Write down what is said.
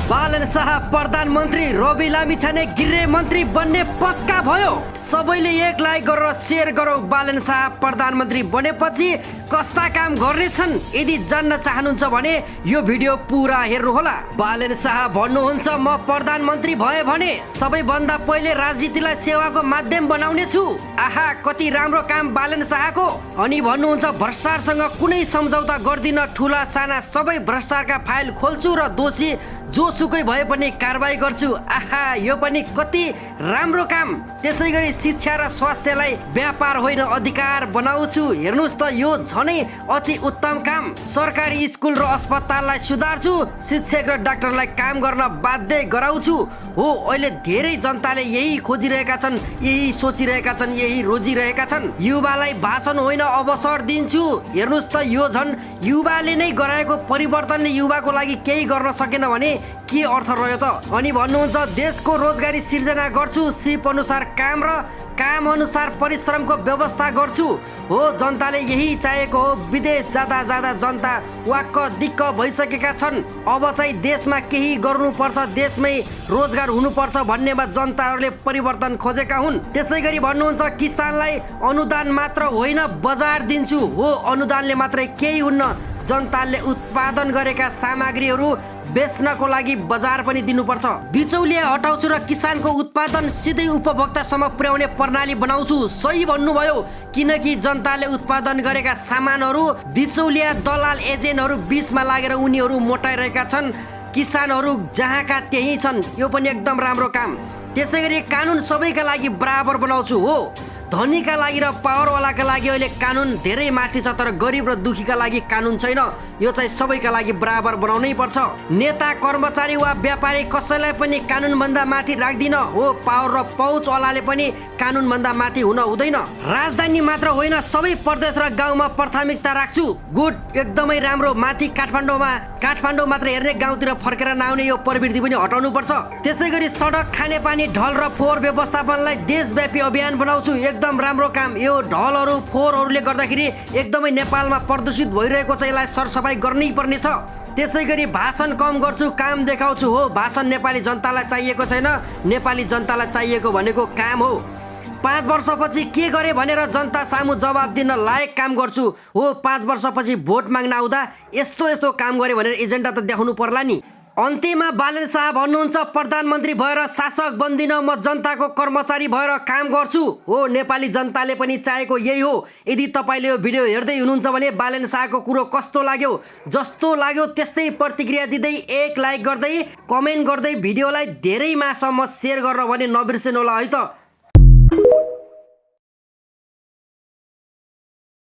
बालन शाह प्रधानमन्त्री, रवि लामिछाने गृह मन्त्री बन्ने पक्का भयो। सबैले एक लाइक गरेर शेयर गरौ। बालन शाह प्रधानमन्त्री बनेपछि कस्ता काम गर्नेछन् यदि जान्न चाहनुहुन्छ भने यो भिडियो पुरा हेर्नुहोला। बालन शाह भन्नुहुन्छ, म प्रधानमन्त्री भए भने सबैभन्दा पहिले राजनीतिलाई सेवाको माध्यम बनाउने छु। आहा, कति राम्रो काम बालन शाहको। अनि भन्नुहुन्छ, भ्रष्टाचारसँग कुनै सम्झौता गर्दिन, ठुला साना सबै भ्रष्टाचारका फाइल खोल्छु र दोषी जोसुकै भए पनि कारबाही गर्छु। आहा, यो पनि कति राम्रो काम। त्यसै गरी शिक्षा र स्वास्थ्यलाई व्यापार होइन अधिकार बनाउँछु। हेर्नुहोस् त, यो झनै अति उत्तम काम। सरकारी स्कुल र अस्पताललाई सुधार्छु। शिक्षक र डाक्टरलाई काम गर्न बाध्य गराउँछु। हो, अहिले धेरै जनताले यही खोजिरहेका छन्, यही सोचिरहेका छन्, यही रोजिरहेका छन्। युवालाई भाषण होइन अवसर दिन्छु। हेर्नुहोस् त, यो झन् युवाले नै गराएको परिवर्तनले युवाको लागि केही गर्न सकेन भने के अर्थ रह्यो त। अनि भन्नुहुन्छ, देशको रोजगारी सिर्जना गर्छु। सिप अनुसार काम र काम अनुसार परिश्रमको व्यवस्था गर्छु। हो, जनताले यही चाहेको हो। विदेश जाँदा जाँदा जनता वाक्क दिक्क भइसकेका छन्। अब चाहिँ देशमा केही गर्नुपर्छ, देशमै रोजगार हुनुपर्छ भन्नेमा जनताहरूले परिवर्तन खोजेका हुन्। त्यसै गरी भन्नुहुन्छ, किसानलाई अनुदान मात्र होइन बजार दिन्छु। हो, अनुदानले मात्रै केही हुन्न। जनताले उत्पादन गरेका सामग्रीहरू बेच्नको लागि बजार पनि दिनुपर्छ। बिचौलिया हटाउँछु र किसानको उत्पादन सिधै उपभोक्तासम्म पुर्याउने प्रणाली बनाउँछु। सही भन्नुभयो, किनकि जनताले उत्पादन गरेका सामानहरू बिचौलिया दलाल एजेन्टहरू बीचमा लागेर उनीहरू मोटाइरहेका छन्। किसानहरू जहाँका त्यही छन्। यो पनि एकदम राम्रो काम। त्यसै गरी कानुन सबैका लागि बराबर बनाउँछु। हो, धनीका लागि र पावरवालाका लागि अहिले कानुन धेरै माथि छ, तर गरिब र दुखीका लागि कानुन छैन। यो चाहिँ सबैका लागि बराबर बनाउनै पर्छ। नेता, कर्मचारी वा व्यापारी कसैलाई पनि कानुनभन्दा माथि राख्दिन। हो, पावर र पहुँचवालाले पनि कानुनभन्दा माथि हुन हुँदैन। राजधानी मात्र होइन सबै प्रदेश र गाउँमा प्राथमिकता राख्छु। गुड, एकदमै राम्रो। माथि काठमाडौँ मात्र हेर्ने, गाउँतिर फर्केर नआउने यो प्रवृत्ति पनि हटाउनु पर्छ। त्यसै गरी सडक, खानेपानी, ढल र फोहोर व्यवस्थापनलाई देशव्यापी अभियान बनाउँछु। एकदम राम्रो काम। यो ढलहरू फोहोरहरूले गर्दाखेरि एकदमै नेपालमा प्रदूषित भइरहेको छ, यसलाई सरसफाइ गर्नै पर्ने छ। त्यसै गरी भाषण कम गर्छु, काम देखाउँछु। हो, भाषण नेपाली जनतालाई चाहिएको छैन, नेपाली जनतालाई चाहिएको भनेको काम हो। 5 वर्षपछि के गरे भनेर जनता सामु जवाब दिन लायक काम गर्छु। हो, 5 वर्षपछि भोट माग्न आउँदा यस्तो यस्तो काम गरे भनेर एजेन्डा त देखाउनु पर्ला नि। अन्त्यमा बालन शाह भन्नुहुन्छ, प्रधानमन्त्री भएर शासक बन्दिन, म जनताको कर्मचारी भएर काम गर्छु। हो, नेपाली जनताले पनि चाहेको यही हो। यदि तपाईँले यो भिडियो हेर्दै हुनुहुन्छ भने बालन शाहको कुरो कस्तो लाग्यो, जस्तो लाग्यो त्यस्तै प्रतिक्रिया दिँदै, एक लाइक गर्दै, कमेन्ट गर्दै भिडियोलाई धेरै मासम्म सेयर गर्न भने नबिर्सिनु होला है त।